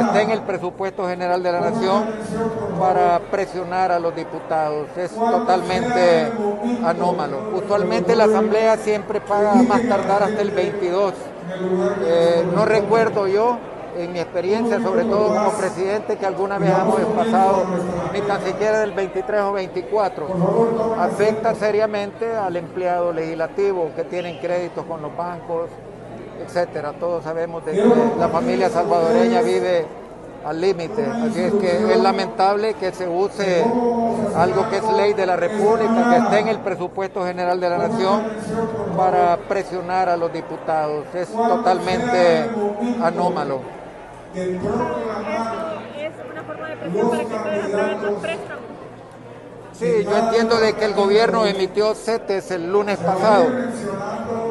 esté en el presupuesto general de la Nación para presionar a los diputados. Es totalmente anómalo. Usualmente la Asamblea siempre paga a más tardar hasta el 22. No recuerdo yo, en mi experiencia, sobre todo como presidente, que alguna vez hemos pasado ni tan siquiera del 23 o 24. Afecta seriamente al empleado legislativo que tienen créditos con los bancos, etcétera. Todos sabemos de que la familia salvadoreña vive al límite, así es que es lamentable que se use algo que es ley de la República, que esté en el presupuesto general de la Nación para presionar a los diputados. Es totalmente anómalo. ¿Es una forma de presión para que ustedes aprueben los préstamos? Sí, yo entiendo de que el gobierno emitió CETES el lunes pasado,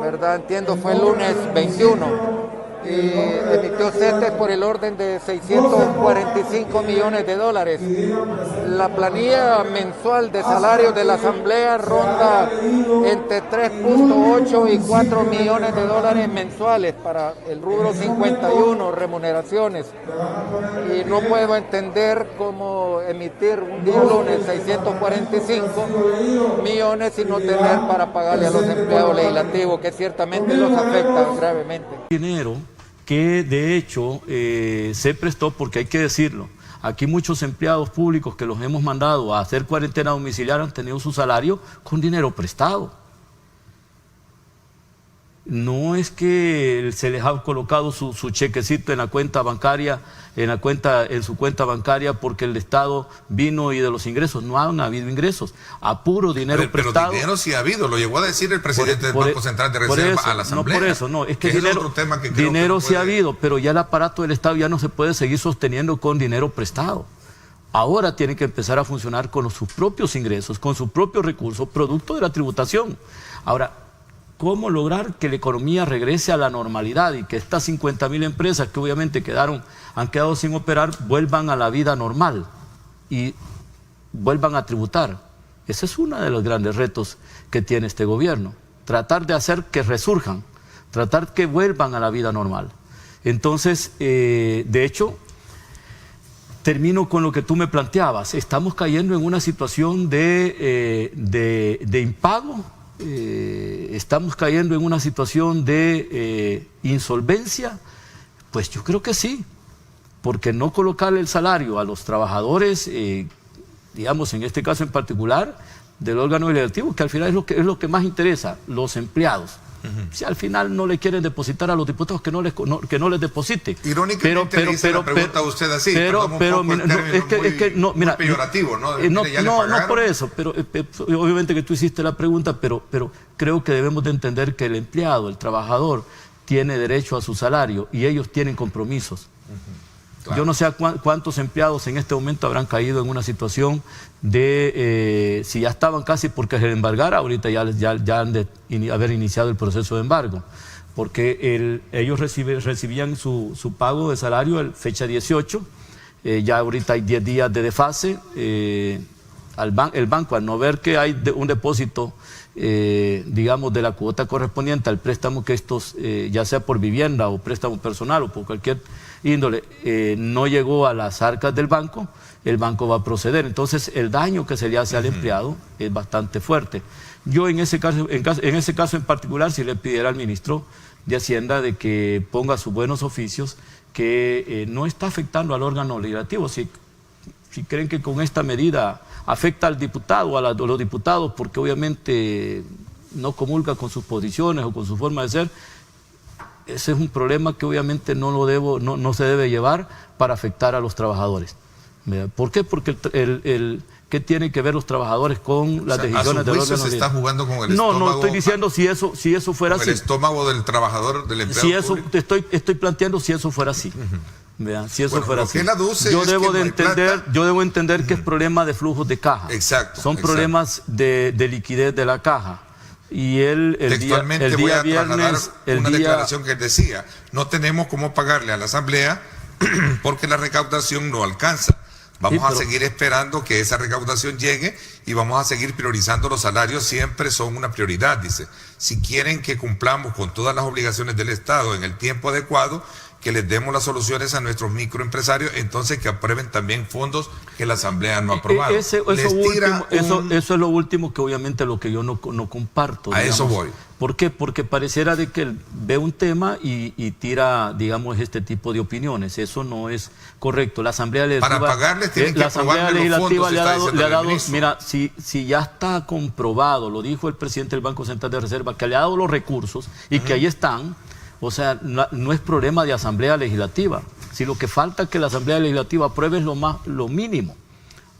¿verdad? Entiendo fue el lunes 21. Y emitió CETES por el orden de 645 millones de dólares. La planilla mensual de salarios de la Asamblea ronda entre 3.8 y 4 millones de dólares mensuales para el rubro 51, remuneraciones. Y no puedo entender cómo emitir un día lunes 645 millones y no tener para pagarle a los empleados legislativos, que ciertamente los afecta gravemente. Dinero que de hecho se prestó, porque hay que decirlo, aquí muchos empleados públicos que los hemos mandado a hacer cuarentena domiciliaria han tenido su salario con dinero prestado. No es que se les ha colocado su chequecito en la cuenta bancaria, en su cuenta bancaria porque el Estado vino y de los ingresos. No han habido ingresos. A puro dinero prestado. Pero dinero sí ha habido, lo llegó a decir el presidente del Banco Central de Reserva a la Asamblea. No, por eso, no. Es que dinero sí ha habido, pero ya el aparato del Estado ya no se puede seguir sosteniendo con dinero prestado. Ahora tiene que empezar a funcionar con sus propios ingresos, con sus propios recursos, producto de la tributación. Ahora, ¿cómo lograr que la economía regrese a la normalidad y que estas 50.000 empresas que obviamente han quedado sin operar vuelvan a la vida normal y vuelvan a tributar? Ese es uno de los grandes retos que tiene este gobierno. Tratar de hacer que resurjan, tratar que vuelvan a la vida normal. Entonces, de hecho, termino con lo que tú me planteabas. Estamos cayendo en una situación de impago. ¿Estamos cayendo en una situación de insolvencia? Pues yo creo que sí, porque no colocarle el salario a los trabajadores, digamos en este caso en particular, del órgano legislativo, que al final es lo que más interesa, los empleados. Si al final no le quieren depositar a los diputados, que no les deposite. Irónicamente le hice la pregunta a usted así, muy peyorativo, ¿no? No por eso, pero obviamente que tú hiciste la pregunta, pero creo que debemos de entender que el empleado, el trabajador, tiene derecho a su salario y ellos tienen compromisos. Claro. Yo no sé cuántos empleados en este momento habrán caído en una situación de, si ya estaban casi porque se embargara, ahorita ya han de haber iniciado el proceso de embargo, porque ellos recibían su pago de salario en fecha 18, ya ahorita hay 10 días de desfase, el banco al no ver que hay un depósito, digamos, de la cuota correspondiente al préstamo que estos, ya sea por vivienda o préstamo personal o por cualquier índole, no llegó a las arcas del banco, el banco va a proceder. Entonces el daño que se le hace al empleado es bastante fuerte. Yo en ese caso en particular sí le pidiera al ministro de Hacienda de que ponga sus buenos oficios, que no está afectando al órgano legislativo. Si creen que con esta medida afecta al diputado o a los diputados porque obviamente no comulga con sus posiciones o con su forma de ser, ese es un problema que obviamente no se debe llevar para afectar a los trabajadores. ¿Por qué? Porque ¿qué tienen que ver los trabajadores con las decisiones del órgano? ¿Se está jugando con el estómago? No estoy diciendo si eso fuera así. ¿El estómago del trabajador, del empleado público? Estoy planteando si eso fuera así. Vean, si eso fuera así. Yo debo entender que es problema de flujos de caja. Exacto. Son problemas de liquidez de la caja. Y textualmente voy a trasladar una declaración que él decía: no tenemos cómo pagarle a la Asamblea porque la recaudación no alcanza. Vamos a seguir esperando que esa recaudación llegue y vamos a seguir priorizando los salarios, siempre son una prioridad, dice. Si quieren que cumplamos con todas las obligaciones del Estado en el tiempo adecuado, que les demos las soluciones a nuestros microempresarios, entonces que aprueben también fondos que la Asamblea no ha aprobado. Eso es lo último que obviamente lo que yo no comparto. A eso voy. ¿Por qué? Porque pareciera de que él ve un tema y tira, digamos, este tipo de opiniones. Eso no es correcto. La Asamblea Legislativa... Para pagarles tienen que aprobarle los fondos, le ha dado mira, si ya está comprobado, lo dijo el presidente del Banco Central de Reserva, que le ha dado los recursos y que ahí están, o sea, no es problema de Asamblea Legislativa. Si lo que falta es que la Asamblea Legislativa apruebe lo mínimo.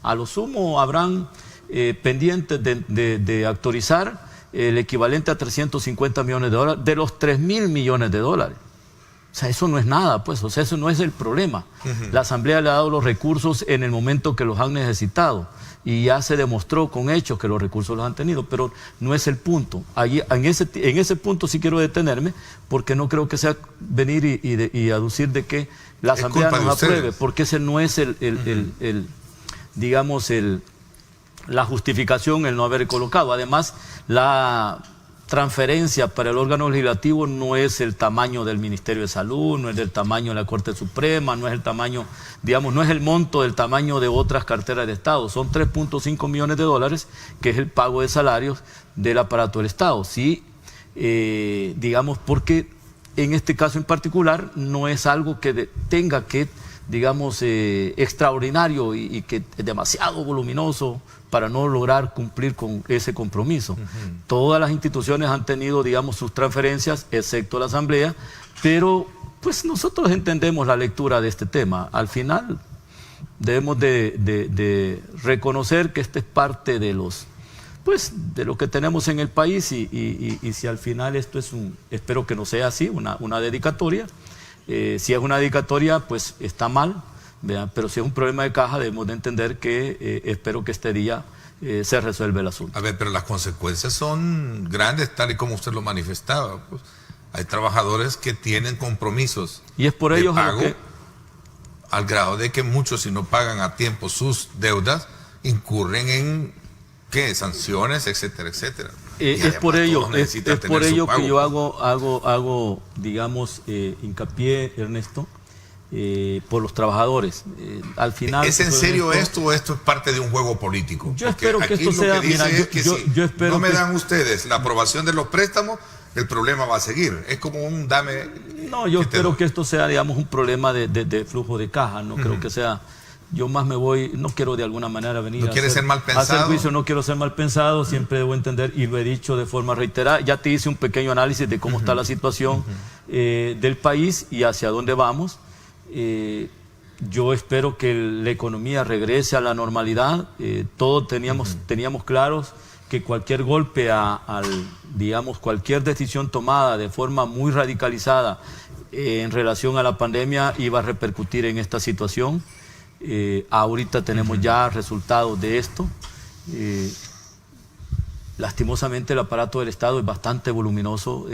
A lo sumo habrán pendientes de autorizar el equivalente a 350 millones de dólares de los 3.000 millones de dólares. O sea, eso no es nada, pues, o sea, eso no es el problema. La Asamblea le ha dado los recursos en el momento que los han necesitado y ya se demostró con hechos que los recursos los han tenido, pero no es el punto. Allí, en ese punto sí quiero detenerme, porque no creo que sea venir y aducir de que la Asamblea nos apruebe, porque ese no es digamos, la justificación, el no haber colocado. Además, la transferencia para el órgano legislativo no es el tamaño del Ministerio de Salud, no es del tamaño de la Corte Suprema, no es el tamaño, digamos, no es el monto del tamaño de otras carteras de Estado. Son 3.5 millones de dólares, que es el pago de salarios del aparato del Estado. Sí, digamos, porque en este caso en particular no es algo que tenga que, digamos, extraordinario y que es demasiado voluminoso para no lograr cumplir con ese compromiso. Todas las instituciones han tenido, digamos, sus transferencias, excepto la Asamblea, pero pues nosotros entendemos la lectura de este tema. Al final debemos de reconocer que esta es parte de de lo que tenemos en el país y si al final esto es espero que no sea así, una dedicatoria. Si es una dedicatoria, pues está mal, ¿vean? Pero si es un problema de caja, debemos de entender que espero que este día se resuelva el asunto. A ver, pero las consecuencias son grandes, tal y como usted lo manifestaba. Pues, hay trabajadores que tienen compromisos y es por ellos de pago, al grado de que muchos, si no pagan a tiempo sus deudas, incurren en sanciones, etcétera, etcétera. Es por ello que yo hago digamos, hincapié, Ernesto, por los trabajadores. Al final... ¿Es en serio esto o esto es parte de un juego político? Yo espero que esto sea... Mira, yo espero no me dan ustedes la aprobación de los préstamos, el problema va a seguir. Es como un dame... No, yo espero que esto sea, digamos, un problema de flujo de caja. No creo que sea... Yo más me voy, no quiero de alguna manera venir a hacer juicio, no quiero ser mal pensado, siempre debo entender, y lo he dicho de forma reiterada. Ya te hice un pequeño análisis de cómo está la situación del país y hacia dónde vamos. Yo espero que la economía regrese a la normalidad. Todos teníamos claros que cualquier golpe digamos, cualquier decisión tomada de forma muy radicalizada en relación a la pandemia iba a repercutir en esta situación. Ahorita tenemos ya resultados de esto. Lastimosamente el aparato del Estado es bastante voluminoso,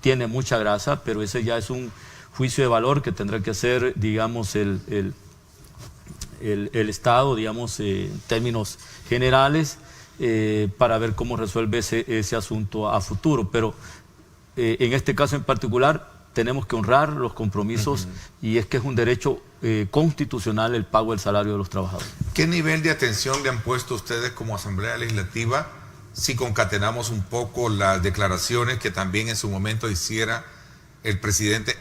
tiene mucha grasa, pero ese ya es un juicio de valor que tendrá que hacer, digamos, el Estado, digamos, en términos generales, para ver cómo resuelve ese asunto a futuro. Pero en este caso en particular tenemos que honrar los compromisos y es que es un derecho constitucional el pago del salario de los trabajadores. ¿Qué nivel de atención le han puesto ustedes como Asamblea Legislativa si concatenamos un poco las declaraciones que también en su momento hiciera el presidente